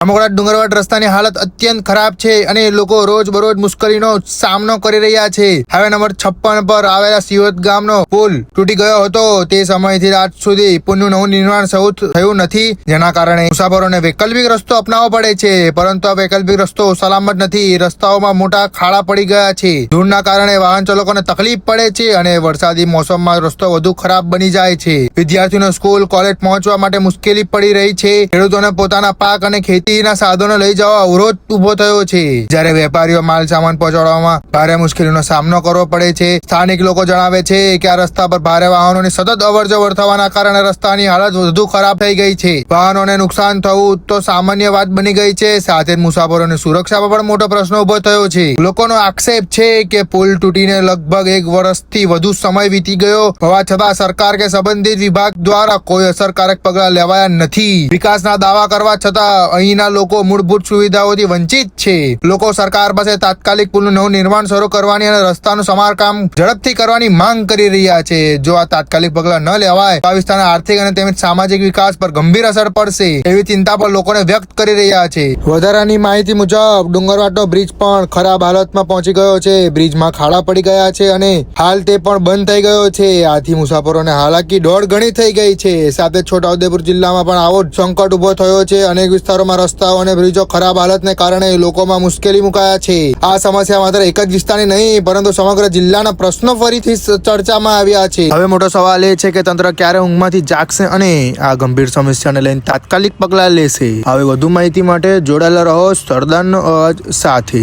અમોકડા ડુંગરવાડ રસ્તાની હાલત અત્યંત ખરાબ છે અને લોકો રોજ બરોજ મુશ્કેલીનો સામનો કરી રહ્યા છે। હાઈવે નંબર 56 પર આવેલા સિયોત ગામનો પુલ તૂટી ગયો હતો। તે સમયથી આજ સુધી પુલનું નવું નિર્માણ થયું નથી, જેના કારણે મુસાફરોને વૈકલ્પિક રસ્તો અપનાવવો પડે છે, પરંતુ આ વૈકલ્પિક રસ્તો સલામત નથી। રસ્તાઓમાં મોટા ખાડા પડી ગયા છે, ધૂળના કારણે વાહન ચાલકોને તકલીફ પડે છે અને વરસાદી મોસમમાં રસ્તો વધુ ખરાબ બની જાય છે। વિદ્યાર્થીઓને સ્કૂલ કોલેજ પહોંચવા માટે મુશ્કેલી પડી રહી છે। ખેડૂતોને પોતાના પાક અને ખેતી ના સાધનો લઈ જવા અવરોધ ઉભો થયો છે, જ્યારે વેપારીઓ માલ સામાન પહોંચાડવામાં ભારે મુશ્કેલીનો સામનો કરવો પડે છે। સ્થાનિક લોકો જણાવે છે કે આ રસ્તા પર ભારે વાહનોની સતત અવરજવર થવાના કારણે રસ્તાની હાલત વધુ ખરાબ થઈ ગઈ છે। વાહનોને નુકસાન થવું તો સામાન્ય વાત બની ગઈ છે, સાથે જ મુસાફરોની સુરક્ષા પર પણ મોટો પ્રશ્ન ઉભો થયો છે। લોકોનો આક્ષેપ છે કે પુલ તૂટીને લગભગ 1 વર્ષથી વધુ સમય વીતી ગયો હોવા છતાં સરકાર કે સંબંધિત વિભાગ દ્વારા કોઈ અસરકારક પગલાં લેવાયા નથી। વિકાસના દાવા કરવા છતાં અહીં લોકો મૂળભૂત સુવિધાઓથી વંચિત છે। લોકો સરકાર પાસે તાત્કાલિક પુલનું નવું નિર્માણ શરૂ કરવાની અને રસ્તાનું સમારકામ ઝડપથી કરવાની માંગ કરી રહ્યા છે। જો આ તાત્કાલિક પગલાં ન લેવાય તો આ વિસ્તારના આર્થિક અને તેમજ સામાજિક વિકાસ પર ગંભીર અસર પડશે એવી ચિંતા પણ લોકોને વ્યક્ત કરી રહ્યા છે। વધારાની માહિતી મુજબ ડુંગરવાડનો બ્રિજ પણ ખરાબ હાલતમાં પહોંચી ગયો છે। બ્રિજમાં ખાડા પડી ગયા છે અને હાલ તે પણ બંધ થઈ ગયો છે। આથી મુસાફરોને હાલાકી દોઢ ગણી થઈ ગઈ છે। સાથે છોટાઉદેપુર જિલ્લામાં પણ આવો જ સંકટ ઉભો થયો છે। અનેક વિસ્તારોમાં રસ્તાઓ અને બ્રિજો ખરાબ હાલતને કારણે લોકોમાં મુશ્કેલી મુકાયા છે। આ સમસ્યા માત્ર એક જ વિસ્તારની નહીં, પરંતુ સમગ્ર જિલ્લાના પ્રશ્નો ફરીથી ચર્ચામાં આવ્યા છે। હવે મોટો સવાલ એ છે કે તંત્ર ક્યારે ઊંઘમાંથી જાગશે અને આ ગંભીર સમસ્યાને લઈને તાત્કાલિક પગલાં લેશે। હવે વધુ માહિતી માટે જોડાયેલા રહો સરદારનો અવાજ સાથે।